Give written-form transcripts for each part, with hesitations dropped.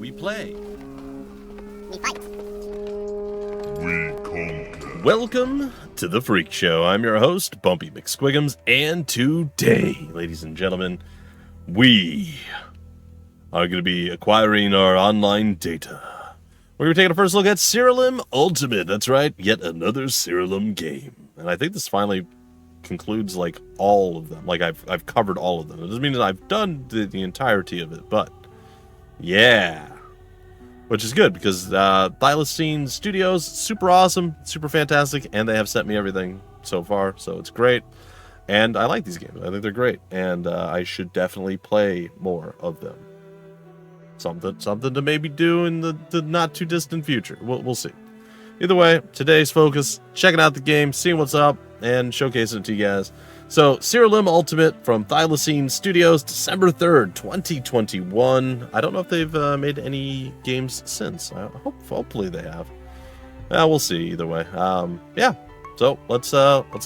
We play. We fight. We conquer. Welcome to the Freak Show. I'm your host, Bumpy McSquiggums, and today, ladies and gentlemen, we are going to be acquiring our online data. We're going to be taking a first look at Siralim Ultimate. That's right, yet another Siralim game. And I think this finally concludes, like, all of them. Like, I've covered all of them. It doesn't mean that I've done the entirety of it, but yeah. Which is good, because Thylacine Studios, super awesome, super fantastic, and they have sent me everything so far, so it's great. And I like these games. I think they're great, and I should definitely play more of them. Something to maybe do in the not-too-distant future. We'll see. Either way, today's focus, checking out the game, seeing what's up, and showcasing it to you guys. So, Siralim Ultimate from Thylacine Studios, December 3rd, 2021. I don't know if they've made any games since. Hopefully they have. We'll see either way. Yeah, so let's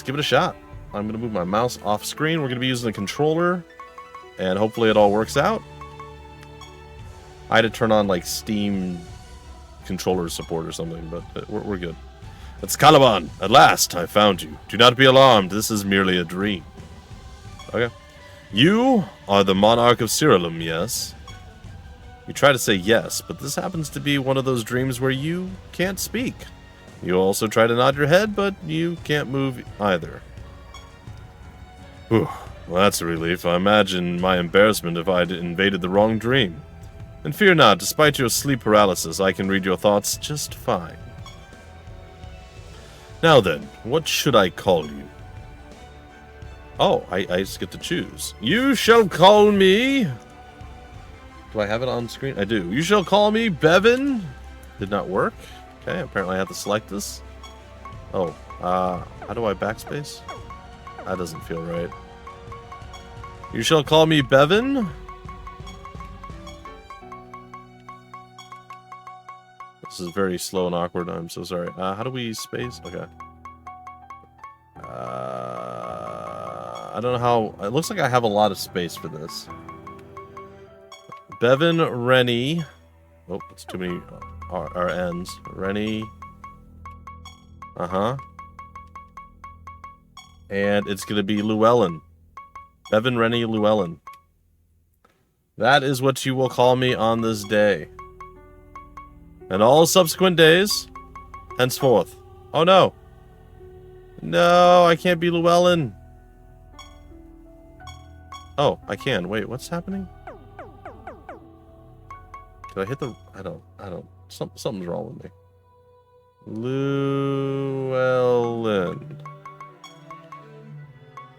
give it a shot. I'm going to move my mouse off screen. We're going to be using a controller, and hopefully it all works out. I had to turn on, like, Steam controller support or something, but we're good. It's Caliban. At last, I found you. Do not be alarmed. This is merely a dream. Okay. You are the monarch of Siralim, yes? You try to say yes, but this happens to be one of those dreams where you can't speak. You also try to nod your head, but you can't move either. Whew. Well, that's a relief. I imagine my embarrassment if I'd invaded the wrong dream. And fear not, despite your sleep paralysis, I can read your thoughts just fine. Now then, what should I call you? Oh, I just get to choose. You shall call me... Do I have it on screen? I do. You shall call me Bevan. Did not work. Okay, apparently I have to select this. Oh, how do I backspace? That doesn't feel right. You shall call me Bevan. This is very slow and awkward. I'm so sorry. How do we space? Okay. I don't know how... It looks like I have a lot of space for this. Bevan Rennie. Oh, it's too many RNs. Rennie. Uh-huh. And it's going to be Llewellyn. Bevan Rennie Llewellyn. That is what you will call me on this day. And all subsequent days, henceforth. Oh no. No, I can't be Llewellyn. Oh, I can. Wait, what's happening? Did I hit the... I don't... Something's wrong with me. Llewellyn.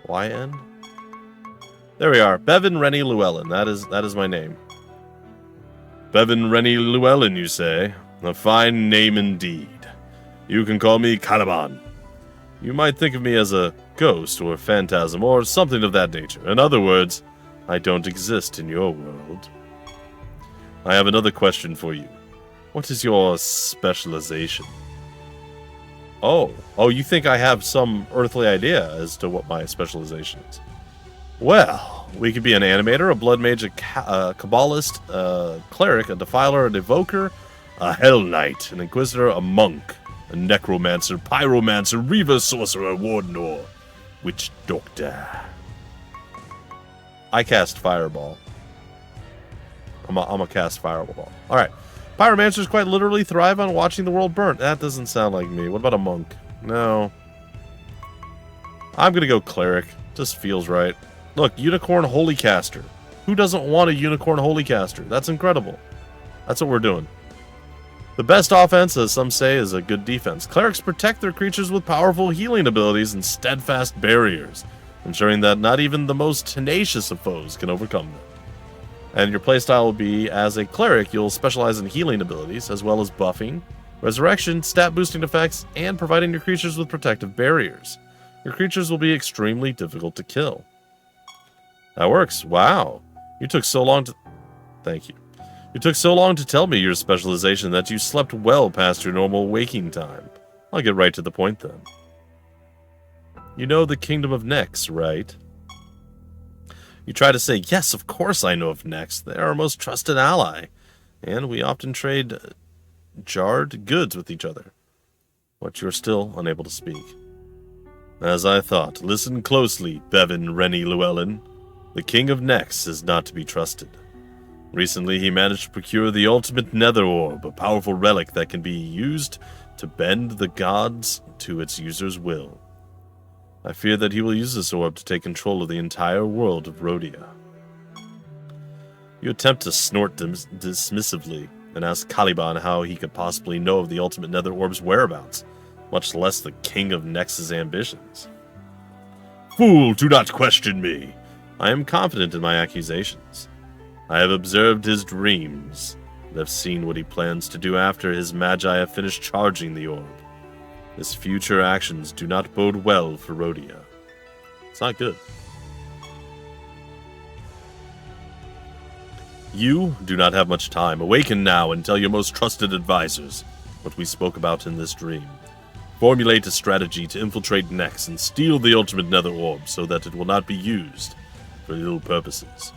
YN? There we are. Bevan Rennie Llewellyn. That is my name. Bevan Rennie Llewellyn, you say? A fine name indeed. You can call me Caliban. You might think of me as a ghost or a phantasm or something of that nature. In other words, I don't exist in your world. I have another question for you. What is your specialization? Oh, you think I have some earthly idea as to what my specialization is? Well, we could be an animator, a blood mage, a kabbalist, a cleric, a defiler, a devoker, a hell knight, an inquisitor, a monk, a necromancer, pyromancer, reaver, sorcerer, warden, or witch doctor. I cast fireball. I'm a cast fireball. All right. Pyromancers quite literally thrive on watching the world burn. That doesn't sound like me. What about a monk? No. I'm gonna go cleric. Just feels right. Look, Unicorn Holy Caster. Who doesn't want a Unicorn Holy Caster? That's incredible. That's what we're doing. The best offense, as some say, is a good defense. Clerics protect their creatures with powerful healing abilities and steadfast barriers, ensuring that not even the most tenacious of foes can overcome them. And your playstyle will be, as a cleric, you'll specialize in healing abilities, as well as buffing, resurrection, stat boosting effects, and providing your creatures with protective barriers. Your creatures will be extremely difficult to kill. That works. Wow. You took so long to... Thank you. You took so long to tell me your specialization that you slept well past your normal waking time. I'll get right to the point then. You know the Kingdom of Nex, right? You try to say, yes, of course I know of Nex. They're our most trusted ally. and we often trade jarred goods with each other. But you're still unable to speak. As I thought, listen closely, Bevan Rennie Llewellyn. The King of Nex is not to be trusted. Recently, he managed to procure the ultimate nether orb, a powerful relic that can be used to bend the gods to its user's will. I fear that he will use this orb to take control of the entire world of Rhodia. You attempt to snort dismissively and ask Caliban how he could possibly know of the ultimate nether orb's whereabouts, much less the King of Nex's ambitions. Fool, do not question me. I am confident in my accusations. I have observed his dreams, and have seen what he plans to do after his magi have finished charging the orb. His future actions do not bode well for Rhodia. It's not good. You do not have much time. Awaken now and tell your most trusted advisors what we spoke about in this dream. Formulate a strategy to infiltrate Nex and steal the ultimate nether orb so that it will not be used for ill purposes.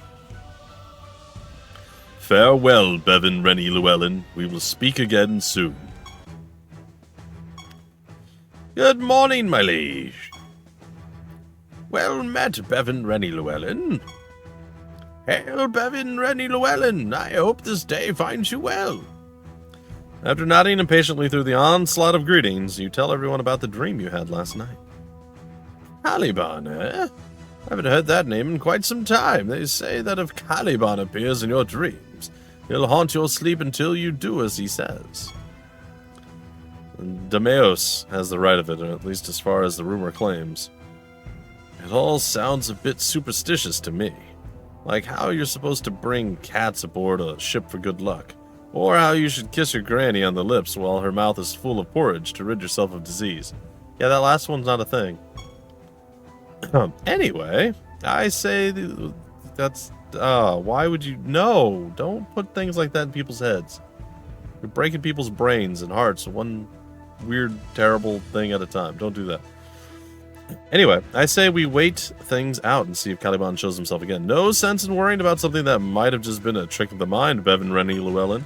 Farewell, Bevan Rennie Llewellyn. We will speak again soon. Good morning, my liege. Well met, Bevan Rennie Llewellyn. Hail, Bevan Rennie Llewellyn. I hope this day finds you well. After nodding impatiently through the onslaught of greetings, you tell everyone about the dream you had last night. Caliban, eh? I haven't heard that name in quite some time. They say that if Caliban appears in your dreams, he'll haunt your sleep until you do as he says. Dameos has the right of it, or at least as far as the rumor claims. It all sounds a bit superstitious to me. Like how you're supposed to bring cats aboard a ship for good luck. Or how you should kiss your granny on the lips while her mouth is full of porridge to rid yourself of disease. Yeah, that last one's not a thing. Anyway, I say that's... why would you... No, don't put things like that in people's heads. You're breaking people's brains and hearts one weird, terrible thing at a time. Don't do that. Anyway, I say we wait things out and see if Caliban shows himself again. No sense in worrying about something that might have just been a trick of the mind, Bevan Rennie Llewellyn.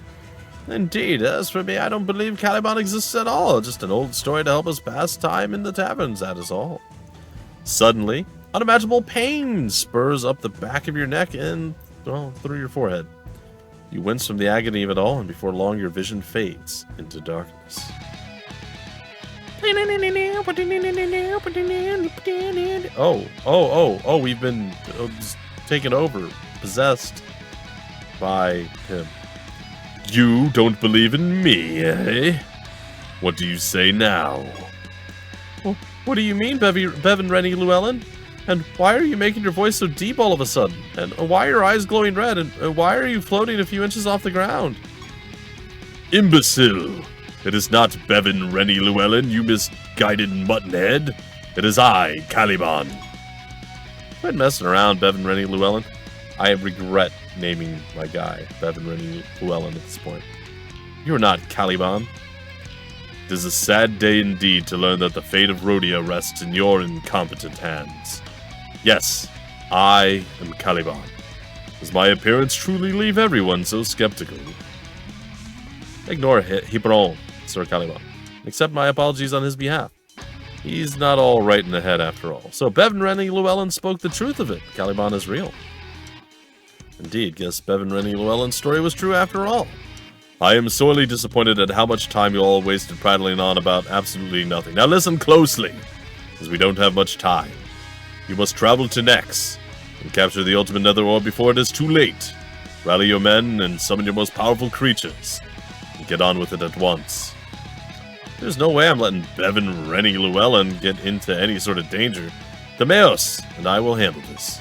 Indeed, as for me, I don't believe Caliban exists at all. Just an old story to help us pass time in the taverns, that is all. Suddenly, unimaginable pain spurs up the back of your neck and, well, through your forehead. You wince from the agony of it all, and before long your vision fades into darkness. Oh, we've been taken over, possessed by him. You don't believe in me, eh? What do you say now? Well, what do you mean, Bevan Rennie Llewellyn? And why are you making your voice so deep all of a sudden? And why are your eyes glowing red? And why are you floating a few inches off the ground? Imbecile! It is not Bevan Rennie Llewellyn, you misguided muttonhead. It is I, Caliban. Quit messing around, Bevan Rennie Llewellyn. I regret naming my guy Bevan Rennie Llewellyn at this point. You're not Caliban. It is a sad day indeed to learn that the fate of Rhodia rests in your incompetent hands. Yes, I am Caliban. Does my appearance truly leave everyone so skeptical? Ignore Hebron, Sir Caliban. Accept my apologies on his behalf. He's not all right in the head after all. So Bevan Rennie Llewellyn spoke the truth of it. Caliban is real. Indeed, guess Bevan Rennie Llewellyn's story was true after all. I am sorely disappointed at how much time you all wasted prattling on about absolutely nothing. Now listen closely, as we don't have much time. You must travel to Nex and capture the ultimate nether orb before it is too late. Rally your men and summon your most powerful creatures. And get on with it at once. There's no way I'm letting Bevan Rennie Llewellyn get into any sort of danger. Dameos and I will handle this.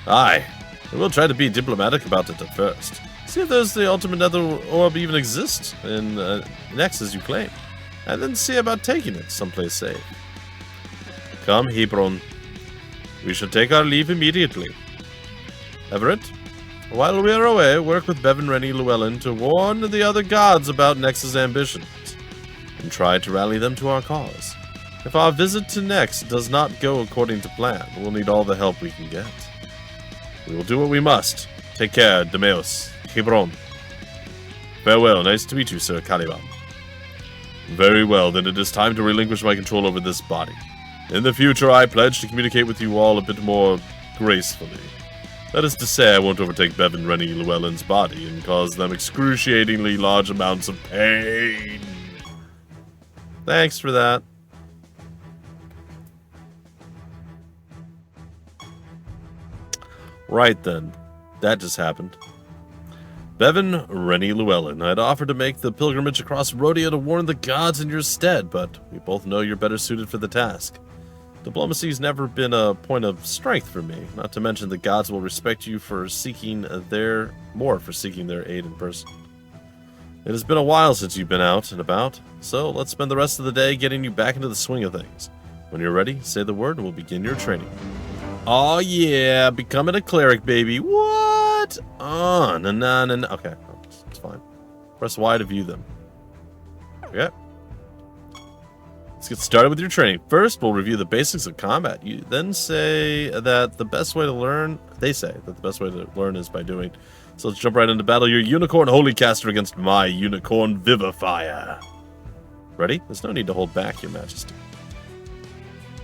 Aye, I will try to be diplomatic about it at first. See if there's the ultimate nether orb even exists in Nex as you claim. And then see about taking it someplace safe. Come, Hebron. We shall take our leave immediately. Everett, while we are away, work with Bevan Rennie Llewellyn to warn the other gods about Nex's ambitions, and try to rally them to our cause. If our visit to Nex does not go according to plan, we'll need all the help we can get. We will do what we must. Take care, Dameos. Hebron. Farewell. Nice to meet you, Sir Caliban. Very well, then it is time to relinquish my control over this body. In the future, I pledge to communicate with you all a bit more gracefully. That is to say, I won't overtake Bev and Rennie Llewellyn's body and cause them excruciatingly large amounts of pain. Thanks for that. Right then. That just happened. Bevan Rennie Llewellyn had offered to make the pilgrimage across Rhodia to warn the gods in your stead, but we both know you're better suited for the task. Diplomacy's never been a point of strength for me, not to mention the gods will respect you for seeking their aid in person. It has been a while since you've been out and about, so let's spend the rest of the day getting you back into the swing of things. When you're ready, say the word and we'll begin your training. Oh yeah, becoming a cleric, baby. What? Oh, na. Okay, it's fine. Press Y to view them. Okay. Let's get started with your training. First, we'll review the basics of combat. You then say that the best way to learn... They say that the best way to learn is by doing... So let's jump right into battle. Your Unicorn Holy Caster against my Unicorn Vivifier. Ready? There's no need to hold back, Your Majesty.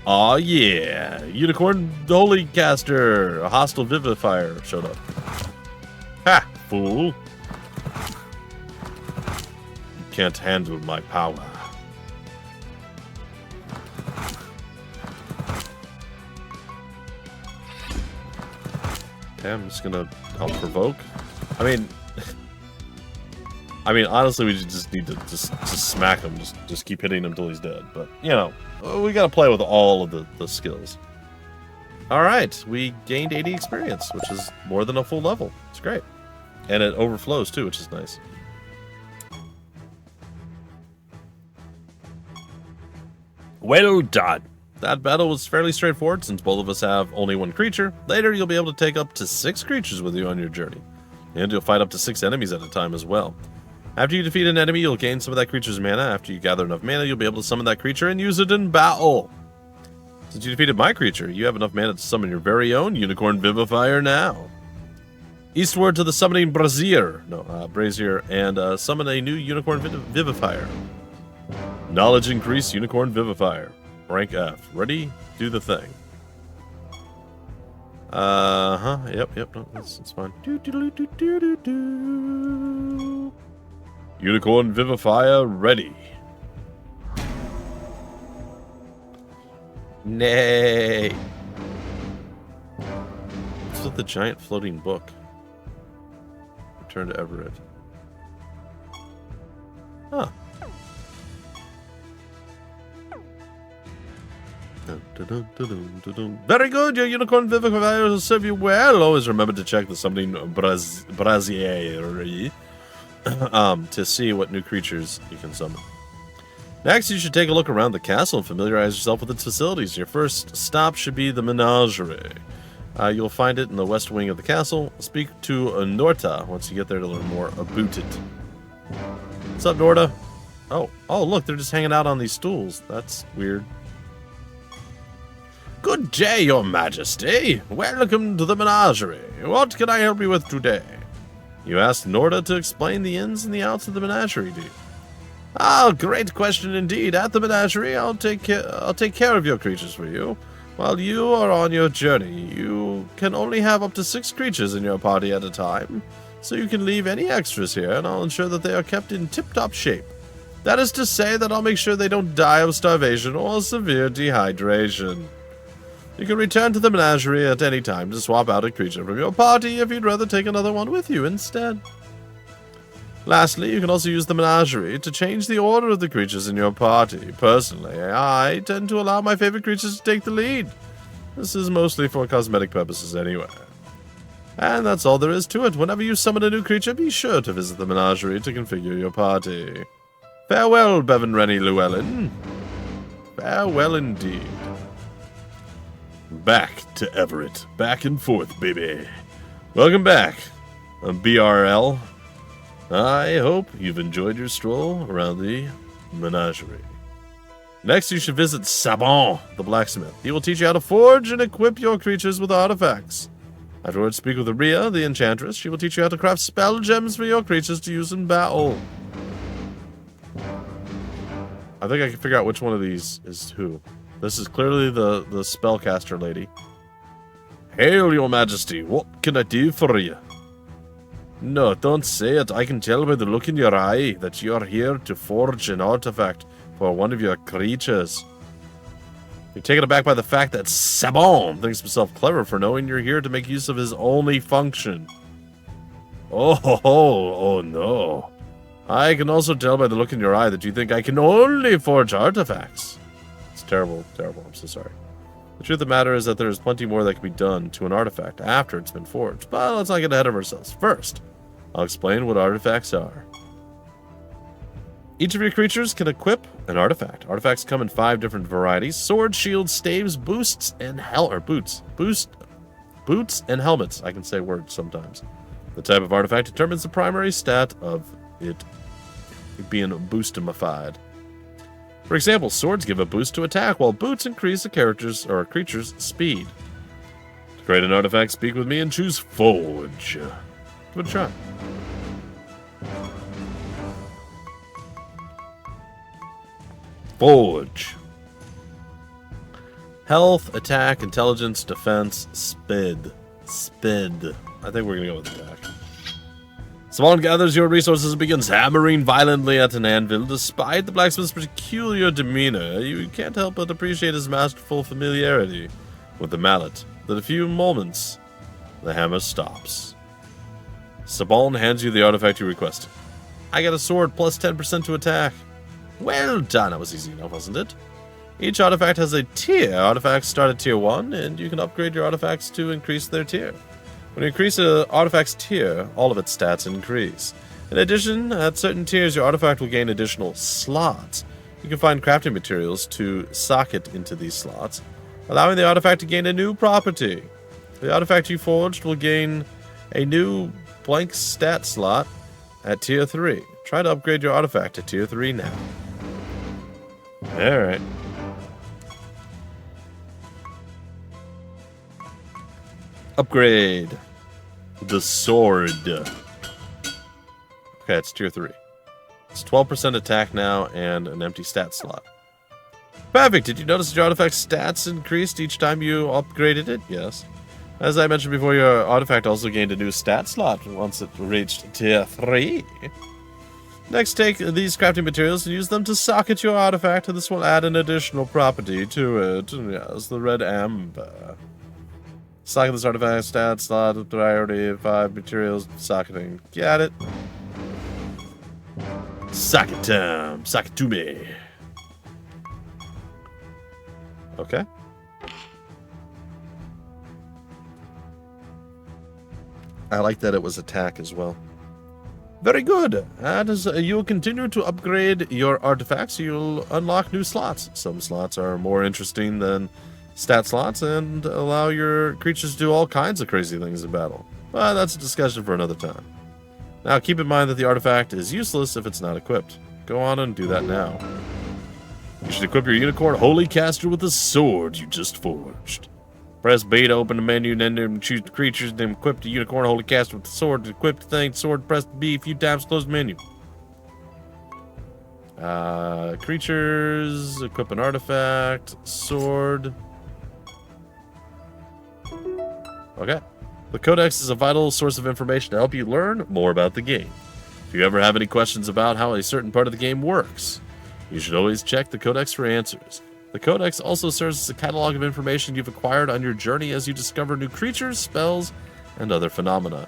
Aw, yeah. Unicorn Holy Caster. A hostile Vivifier showed up. Ha, fool. You can't handle my power. Okay, I'm just gonna out-provoke. I mean, honestly, we just need to just smack him. Just keep hitting him until he's dead. But, you know, we gotta play with all of the skills. Alright, we gained 80 experience, which is more than a full level. It's great. And it overflows, too, which is nice. Well done. That battle was fairly straightforward since both of us have only one creature. Later, you'll be able to take up to 6 creatures with you on your journey. And you'll fight up to 6 enemies at a time as well. After you defeat an enemy, you'll gain some of that creature's mana. After you gather enough mana, you'll be able to summon that creature and use it in battle. Since you defeated my creature, you have enough mana to summon your very own Unicorn Vivifier now. Eastward to the summoning brazier, and summon a new Unicorn Vivifier. Knowledge increase Unicorn Vivifier. Rank F. Ready? Do the thing. Yep, no, that's fine. Unicorn Vivifier ready. Nay. What's with the giant floating book? Return to Everett. Huh. Very good, your Unicorn Vivifier will serve you well. Always remember to check the summoning brazier to see what new creatures you can summon. Next, you should take a look around the castle and familiarize yourself with its facilities. Your first stop should be the menagerie. You'll find it in the west wing of the castle. Speak to Norta once you get there to learn more about it. What's up, Norta? Oh, look, they're just hanging out on these stools. That's weird. Good day, Your Majesty. Welcome to the menagerie. What can I help you with today? You asked Norta to explain the ins and the outs of the menagerie, do you? Ah, great question indeed. At the menagerie, I'll take care of your creatures for you. While you are on your journey, you can only have up to 6 creatures in your party at a time, so you can leave any extras here, and I'll ensure that they are kept in tip-top shape. That is to say that I'll make sure they don't die of starvation or severe dehydration. You can return to the menagerie at any time to swap out a creature from your party if you'd rather take another one with you instead. Lastly, you can also use the menagerie to change the order of the creatures in your party. Personally, I tend to allow my favorite creatures to take the lead. This is mostly for cosmetic purposes anyway. And that's all there is to it. Whenever you summon a new creature, be sure to visit the menagerie to configure your party. Farewell, Bevan Rennie Llewellyn. Farewell indeed. Back to Everett. Back and forth, baby. Welcome back, BRL. I hope you've enjoyed your stroll around the menagerie. Next, you should visit Sabon, the blacksmith. He will teach you how to forge and equip your creatures with artifacts. Afterwards, speak with Rhea, the enchantress. She will teach you how to craft spell gems for your creatures to use in battle. I think I can figure out which one of these is who. This is clearly the spellcaster lady. Hail, your majesty. What can I do for you? No, don't say it. I can tell by the look in your eye that you are here to forge an artifact for one of your creatures. You're taken aback by the fact that Sabon thinks himself clever for knowing you're here to make use of his only function. Oh no. I can also tell by the look in your eye that you think I can only forge artifacts. It's terrible, terrible. I'm so sorry. The truth of the matter is that there is plenty more that can be done to an artifact after it's been forged. But let's not get ahead of ourselves. First, I'll explain what artifacts are. Each of your creatures can equip an artifact. Artifacts come in 5 different varieties: swords, shields, staves, boosts, and boots and helmets. I can say words sometimes. The type of artifact determines the primary stat of it being boostimified. For example, swords give a boost to attack, while boots increase a creature's speed. To create an artifact, speak with me and choose Forge. Give it a try. Forge. Health, attack, intelligence, defense, spid. I think we're gonna go with attack. Savon gathers your resources and begins hammering violently at an anvil. Despite the blacksmith's peculiar demeanor, you can't help but appreciate his masterful familiarity with the mallet. In a few moments, the hammer stops. Sabon hands you the artifact you requested. I got a sword plus 10% to attack. Well done, that was easy enough, wasn't it? Each artifact has a tier. Artifacts start at tier 1, and you can upgrade your artifacts to increase their tier. When you increase an artifact's tier, all of its stats increase. In addition, at certain tiers, your artifact will gain additional slots. You can find crafting materials to socket into these slots, allowing the artifact to gain a new property. The artifact you forged will gain a new blank stat slot at tier 3. Try to upgrade your artifact to tier 3 now. Alright. Upgrade. The sword. Okay, it's tier 3. It's 12% attack now and an empty stat slot. Perfect! Did you notice your artifact's stats increased each time you upgraded it? Yes. As I mentioned before, your artifact also gained a new stat slot once it reached tier 3. Next, take these crafting materials and use them to socket your artifact, and this will add an additional property to it. Yes, the red amber. Socket this artifact, stat slot, priority, 5 materials, socketing. Got it. Socket time. Socket to me. Okay. I like that it was attack as well. Very good. As you'll continue to upgrade your artifacts, you'll unlock new slots. Some slots are more interesting than stat slots and allow your creatures to do all kinds of crazy things in battle. But that's a discussion for another time. Now keep in mind that the artifact is useless if it's not equipped. Go on and do that now. You should equip your unicorn holy caster with the sword you just forged. Press B to open the menu, then choose the creatures, then equip the unicorn holy caster with the sword. To equip the thing, sword, press B a few times, close the menu. Creatures, equip an artifact, sword. Okay. The Codex is a vital source of information to help you learn more about the game. If you ever have any questions about how a certain part of the game works, you should always check the Codex for answers. The Codex also serves as a catalog of information you've acquired on your journey as you discover new creatures, spells, and other phenomena.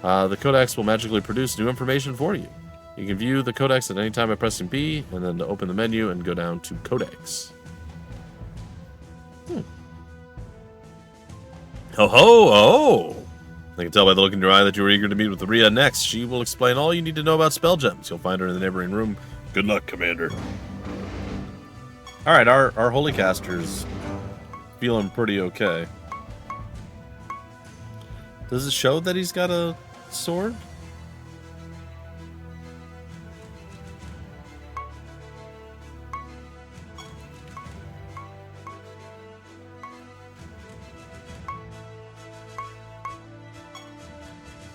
The Codex will magically produce new information for you. You can view the Codex at any time by pressing B, and then to open the menu and go down to Codex. Ho ho ho! I can tell by the look in your eye that you were eager to meet with Rhea next. She will explain all you need to know about spell gems. You'll find her in the neighboring room. Good luck, Commander. Alright, our holy caster's feeling pretty okay. Does it show that he's got a sword?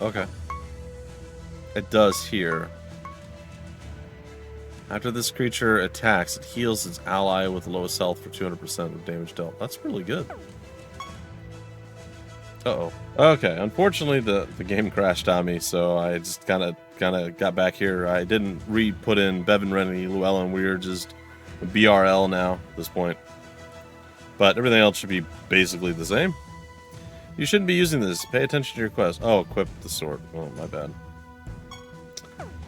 Okay. It does here. After this creature attacks, it heals its ally with the lowest health for 200% of damage dealt. That's really good. Uh-oh. Okay, unfortunately the game crashed on me, so I just kind of got back here. I didn't put in Bevan, Rennie, Llewellyn. We're just BRL now at this point. But everything else should be basically the same. You shouldn't be using this. Pay attention to your quest. Oh, equip the sword. Oh, my bad.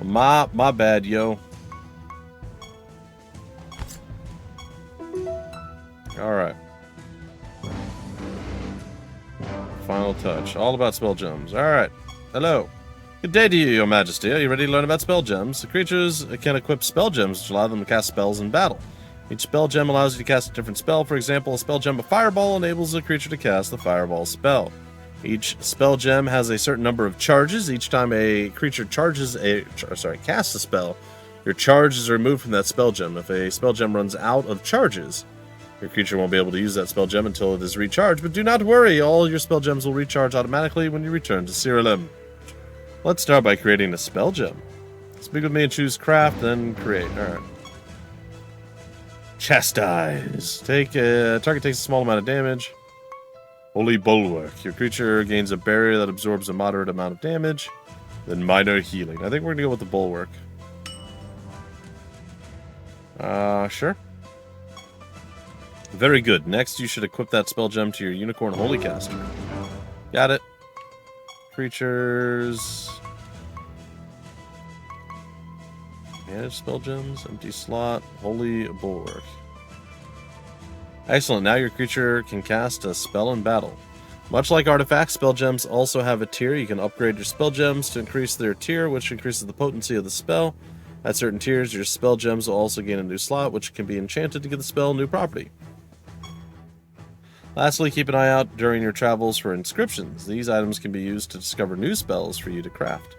My bad, yo. Alright. Final touch. All about spell gems. Alright. Hello. Good day to you, your majesty. Are you ready to learn about spell gems? The creatures can equip spell gems, which allow them to cast spells in battle. Each spell gem allows you to cast a different spell. For example, a spell gem of Fireball enables a creature to cast the Fireball spell. Each spell gem has a certain number of charges. Each time a creature casts a spell, your charge is removed from that spell gem. If a spell gem runs out of charges, your creature won't be able to use that spell gem until it is recharged. But do not worry, all your spell gems will recharge automatically when you return to Siralim. Let's start by creating a spell gem. Speak with me and choose craft, then create. Alright. Chastise. Target takes a small amount of damage. Holy Bulwark. Your creature gains a barrier that absorbs a moderate amount of damage. Then minor healing. I think we're going to go with the Bulwark. Sure. Very good. Next, you should equip that spell gem to your Unicorn Holy Caster. Got it. Creatures. Manage spell gems, empty slot, Holy Bulwark. Excellent, now your creature can cast a spell in battle. Much like artifacts, spell gems also have a tier. You can upgrade your spell gems to increase their tier, which increases the potency of the spell. At certain tiers, your spell gems will also gain a new slot, which can be enchanted to give the spell new property. Lastly, keep an eye out during your travels for inscriptions. These items can be used to discover new spells for you to craft.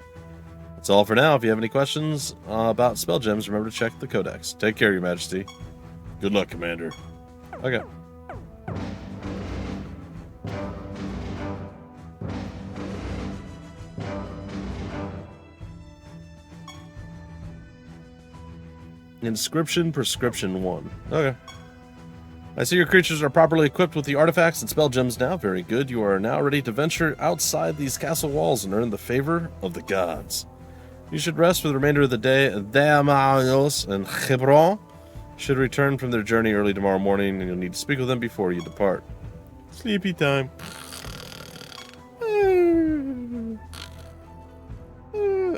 That's all for now. If you have any questions about spell gems, remember to check the codex. Take care, Your Majesty. Good luck, Commander. Okay. Inscription Prescription 1. Okay. I see your creatures are properly equipped with the artifacts and spell gems now. Very good. You are now ready to venture outside these castle walls and earn the favor of the gods. You should rest for the remainder of the day. Mayhaps and Hebron should return from their journey early tomorrow morning, and you'll need to speak with them before you depart. Sleepy time.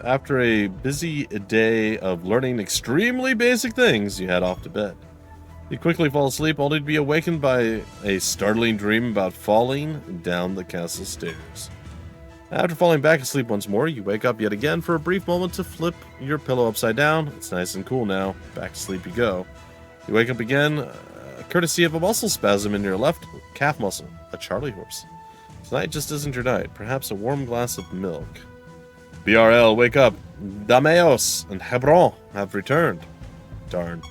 After a busy day of learning extremely basic things, you head off to bed. You quickly fall asleep, only to be awakened by a startling dream about falling down the castle stairs. After falling back asleep once more, you wake up yet again for a brief moment to flip your pillow upside down. It's nice and cool now. Back to sleep you go. You wake up again, courtesy of a muscle spasm in your left calf muscle. A Charlie horse. Tonight just isn't your night. Perhaps a warm glass of milk. BRL, wake up. Dameos and Hebron have returned. Darn.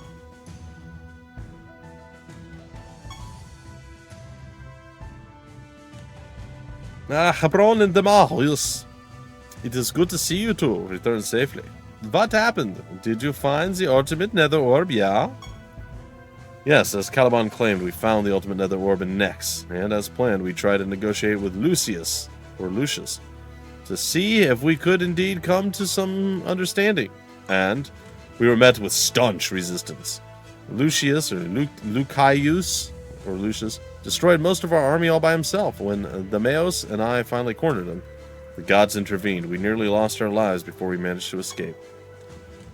Hebron and Dameos. It is good to see you two return safely. What happened? Did you find the ultimate nether orb, yeah? Yes, as Caliban claimed, we found the ultimate nether orb in Nex, and as planned, we tried to negotiate with Lucius, to see if we could indeed come to some understanding. And we were met with staunch resistance. Lucius, or Lucius, destroyed most of our army all by himself. When Dameos and I finally cornered him, the gods intervened. We nearly lost our lives before we managed to escape.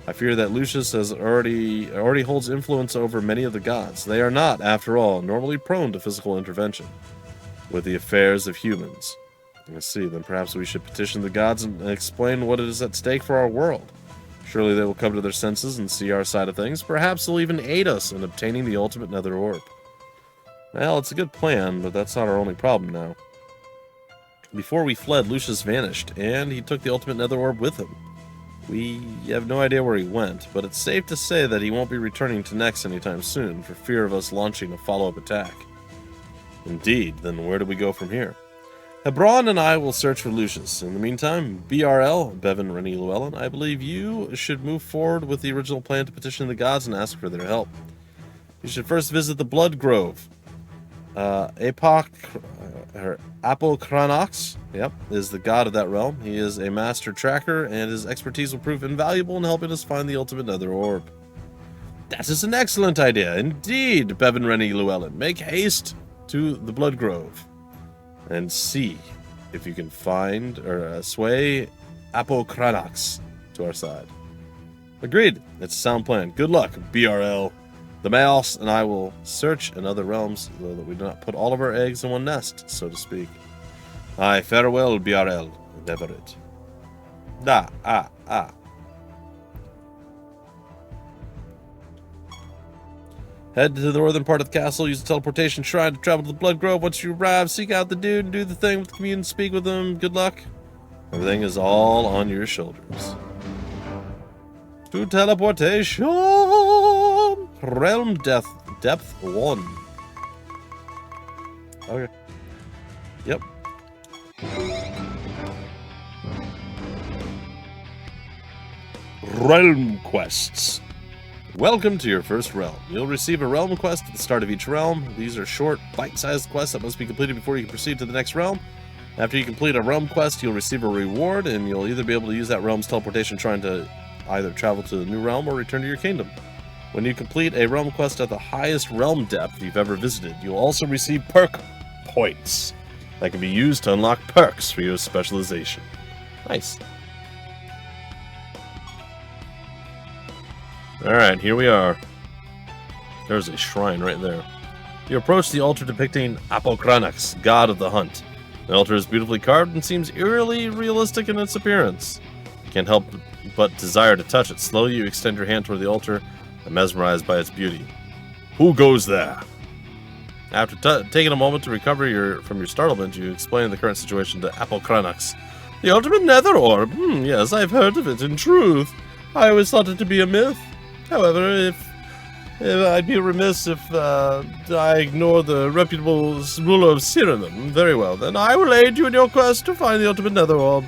I fear that Lucius already holds influence over many of the gods. They are not, after all, normally prone to physical intervention with the affairs of humans. I see, then perhaps we should petition the gods and explain what is at stake for our world. Surely they will come to their senses and see our side of things. Perhaps they'll even aid us in obtaining the ultimate nether orb. Well, it's a good plan, but that's not our only problem now. Before we fled, Lucius vanished, and he took the ultimate nether orb with him. We have no idea where he went, but it's safe to say that he won't be returning to Nex anytime soon, for fear of us launching a follow-up attack. Indeed, then where do we go from here? Hebron and I will search for Lucius. In the meantime, BRL, Bevan, Rennie, Llewellyn, I believe you should move forward with the original plan to petition the gods and ask for their help. You should first visit the Blood Grove. Apochranox, is the god of that realm. He is a master tracker, and his expertise will prove invaluable in helping us find the ultimate nether orb. That is an excellent idea, indeed, Bevan, Rennie, Llewellyn. Make haste to the Blood Grove and see if you can find or sway Apochranox to our side. Agreed. It's a sound plan. Good luck, BRL. The Mayhaps and I will search in other realms, so that we do not put all of our eggs in one nest, so to speak. Aye, farewell, BRL. Never it. Head to the northern part of the castle, use the teleportation shrine to travel to the Blood Grove. Once you arrive, seek out the dude and do the thing with the commune, speak with him. Good luck. Everything is all on your shoulders. To teleportation! Realm depth 1. Okay. Yep. Realm quests. Welcome to your first realm. You'll receive a realm quest at the start of each realm. These are short, bite-sized quests that must be completed before you can proceed to the next realm. After you complete a realm quest, you'll receive a reward, and you'll either be able to use that realm's teleportation shrine to either travel to the new realm or return to your kingdom. When you complete a realm quest at the highest realm depth you've ever visited, you'll also receive perk points that can be used to unlock perks for your specialization. Nice. Alright, here we are. There's a shrine right there. You approach the altar depicting Apochranox, god of the hunt. The altar is beautifully carved and seems eerily realistic in its appearance. You can't help but desire to touch it. Slowly you extend your hand toward the altar, and mesmerized by its beauty. Who goes there? After taking a moment to recover from your startlement, you explain the current situation to Apochranox. The ultimate nether orb? Yes, I've heard of it. In truth, I always thought it to be a myth. However, if I'd be remiss if I ignore the reputable ruler of Siralim. Very well, then. I will aid you in your quest to find the ultimate nether orb.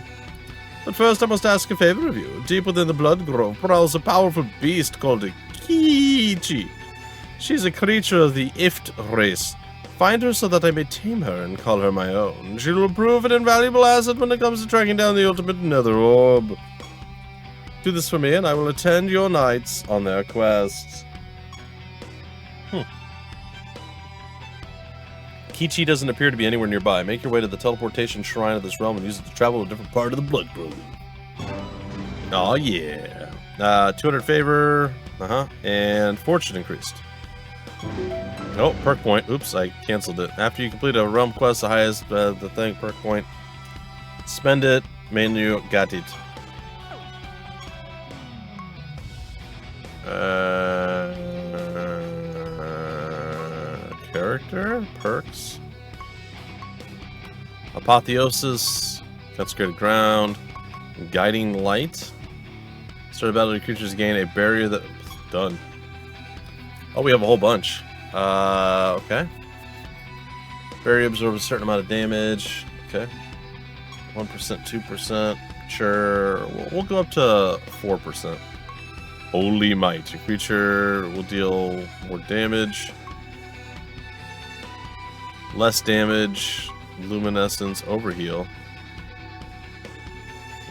But first I must ask a favor of you. Deep within the Blood Grove prowls a powerful beast called a Kichi. She's a creature of the Ift race. Find her so that I may tame her and call her my own. She will prove an invaluable asset when it comes to tracking down the ultimate nether orb. Do this for me and I will attend your knights on their quests. Kichi doesn't appear to be anywhere nearby. Make your way to the teleportation shrine of this realm and use it to travel to a different part of the Blood Grove. Oh yeah. 200 favor, and fortune increased. Oh, perk point. Oops, I canceled it. After you complete a realm quest, the highest the thing, perk point. Spend it, menu, got it. Character, perks. Apotheosis, consecrated ground, guiding light. Start a battle, your creatures gain a barrier that... Done. Oh, we have a whole bunch. Okay. Barrier absorbs a certain amount of damage. Okay. 1%, 2%. Sure. We'll go up to 4%. Holy might. Your creature will deal more damage. Less damage. Luminescence. Overheal.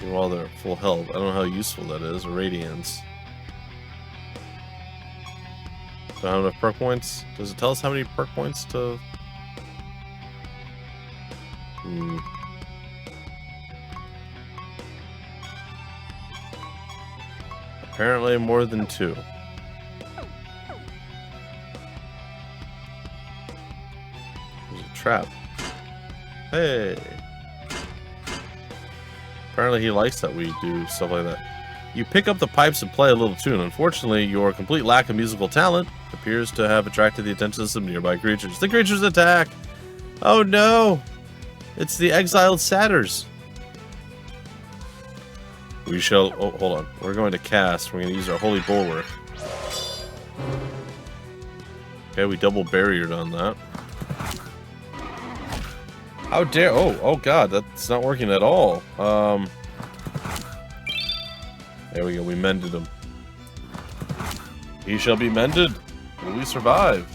While they're full health. I don't know how useful that is. Radiance. Do I have enough perk points? Does it tell us how many perk points to... Apparently more than 2. There's a trap. Hey! Apparently he likes that we do stuff like that. You pick up the pipes and play a little tune. Unfortunately, your complete lack of musical talent appears to have attracted the attention of some nearby creatures. The creatures attack! Oh no! It's the exiled satyrs. We shall... Oh, hold on. We're going to cast. We're going to use our Holy Bulwark. Okay, we double barriered on that. How dare... Oh god, that's not working at all. There we go, we mended him. He shall be mended. Will we survive?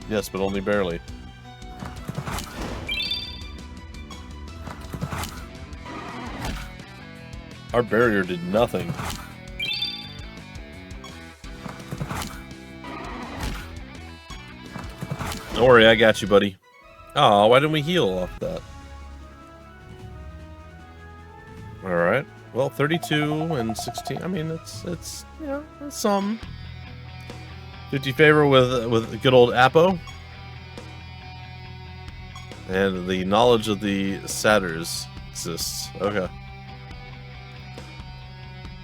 Yes, but only barely. Our barrier did nothing. Don't worry, I got you, buddy. Oh, why didn't we heal off that? Alright. Well, 32 and 16. I mean, it's you know, it's some. 50 favor with good old Apo. And the knowledge of the satyrs exists. Okay.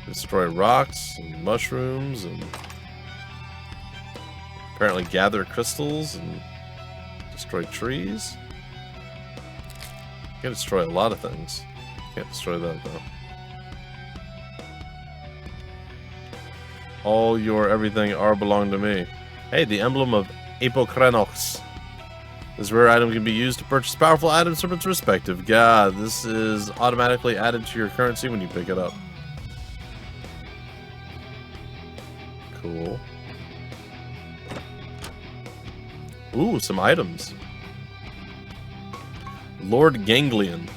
Destroy rocks and mushrooms and apparently gather crystals and destroy trees. You can destroy a lot of things. Can't destroy that though. All your everything are belong to me. Hey, the emblem of Epiphanies. This rare item can be used to purchase powerful items from its respective god. This is automatically added to your currency when you pick it up. Cool. Ooh, some items. Lord Ganglion.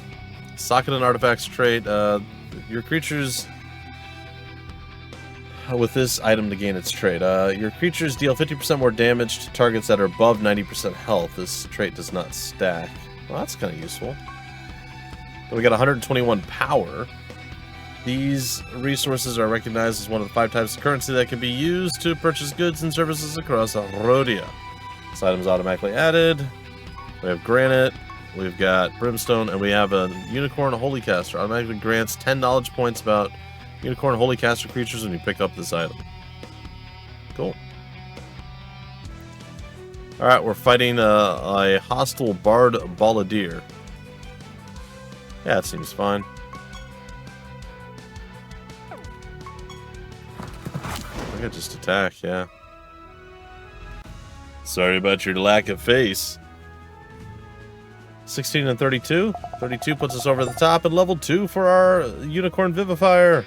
Socket and artifacts trait. Your creatures... With this item to gain its trait. Your creatures deal 50% more damage to targets that are above 90% health. This trait does not stack. Well, that's kind of useful. Then we got 121 power. These resources are recognized as one of the 5 types of currency that can be used to purchase goods and services across Rhodia. This item is automatically added. We have granite, we've got brimstone, and we have a unicorn holy caster. Automatically grants 10 knowledge points about unicorn holy caster creatures when you pick up this item. Cool. Alright, we're fighting a hostile bard balladeer. Yeah, it seems fine. I could just attack, yeah. Sorry about your lack of face. 16 and 32. 32 puts us over the top, and level 2 for our unicorn vivifier.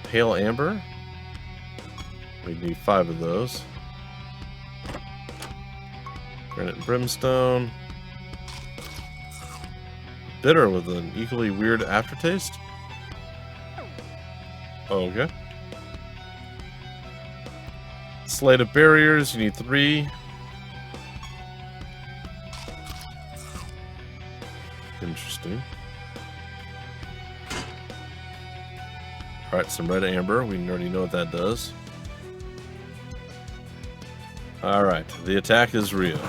Pale amber. We need 5 of those. Granite and brimstone. Bitter with an equally weird aftertaste. Okay. Slate of barriers, you need 3. Interesting. Alright, some red amber. We already know what that does. Alright, the attack is real.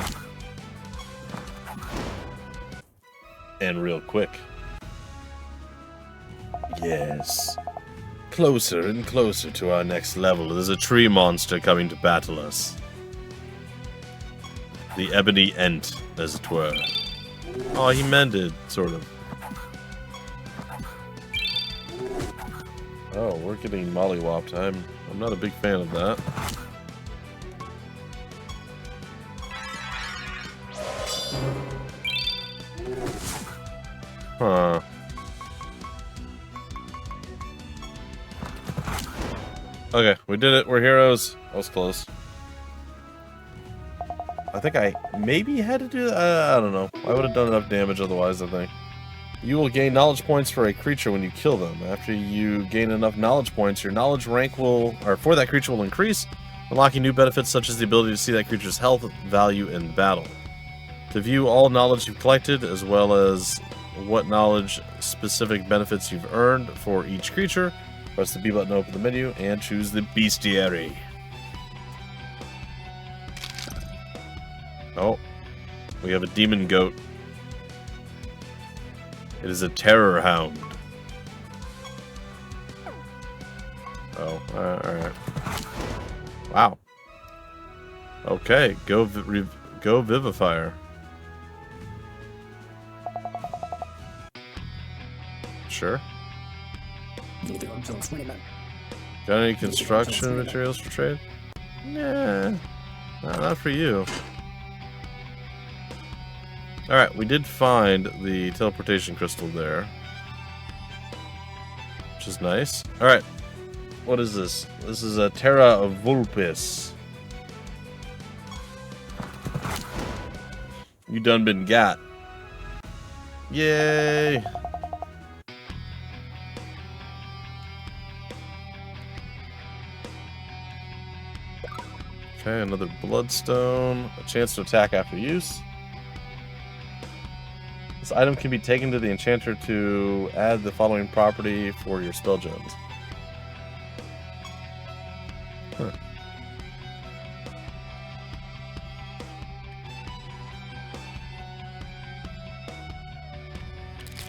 And real quick. Yes. Closer and closer to our next level. There's a tree monster coming to battle us. The Ebony Ent, as it were. Oh, he mended, sort of. Oh, we're getting mollywopped. I'm not a big fan of that. Huh. Okay, we did it. We're heroes. That was close. I think I maybe had to do that. I don't know. I would have done enough damage otherwise, I think. You will gain knowledge points for a creature when you kill them. After you gain enough knowledge points, your knowledge rank will, or for that creature will increase, unlocking new benefits such as the ability to see that creature's health value in battle. To view all knowledge you've collected, as well as what knowledge specific benefits you've earned for each creature, press the B button to open the menu and choose the bestiary. Oh, we have a demon goat. It is a terror hound. Oh, alright. Wow. Okay, go vivifier. Sure. Got any construction materials for trade? Nah, not for you. Alright, we did find the teleportation crystal there. Which is nice. Alright. What is this? This is a Terra of Vulpes. You done been got. Yay! Okay, another bloodstone. A chance to attack after use. This item can be taken to the enchanter to add the following property for your spell gems. Huh.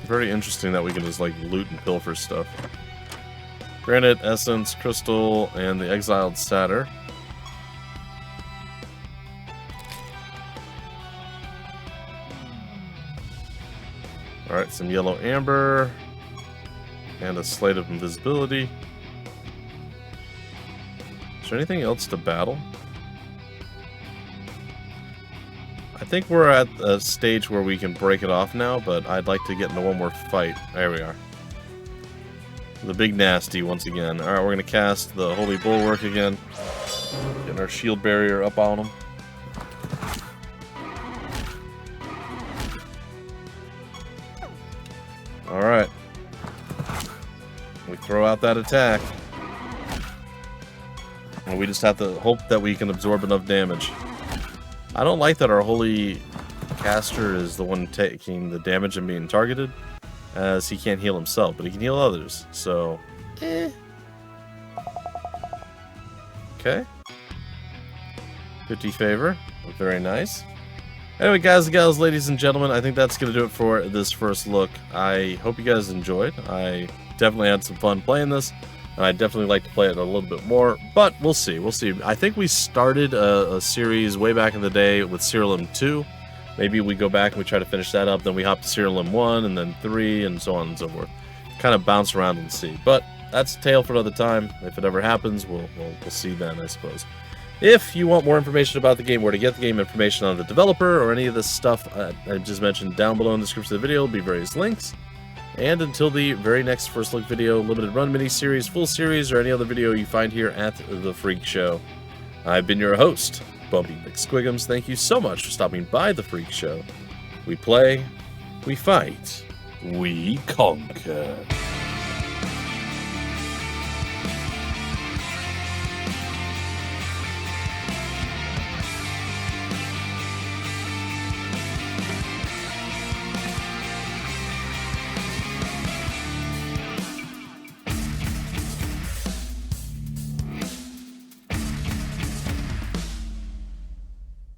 Very interesting that we can just like loot and pilfer stuff. Granite, essence, crystal, and the exiled satyr. Alright, some yellow amber. And a slate of invisibility. Is there anything else to battle? I think we're at a stage where we can break it off now, but I'd like to get into one more fight. There we are. The big nasty once again. Alright, we're going to cast the Holy Bulwark again. Getting our shield barrier up on him. Alright. We throw out that attack. And we just have to hope that we can absorb enough damage. I don't like that our holy caster is the one taking the damage and being targeted, as he can't heal himself, but he can heal others, so... Okay. 50 favor. Very nice. Anyway, guys and gals, ladies and gentlemen, I think that's going to do it for this first look. I hope you guys enjoyed. I definitely had some fun playing this, and I'd definitely like to play it a little bit more, but we'll see. We'll see. I think we started a series way back in the day with Siralim 2. Maybe we go back and we try to finish that up, then we hop to Siralim 1, and then 3, and so on and so forth. Kind of bounce around and see. But that's a tale for another time. If it ever happens, we'll see then, I suppose. If you want more information about the game, where to get the game, information on the developer, or any of this stuff I just mentioned down below in the description of the video, will be various links. And until the very next First Look video, limited run mini-series, full series, or any other video you find here at The Freak Show, I've been your host, Bumpy McSquigums. Thank you so much for stopping by The Freak Show. We play, we fight, we conquer.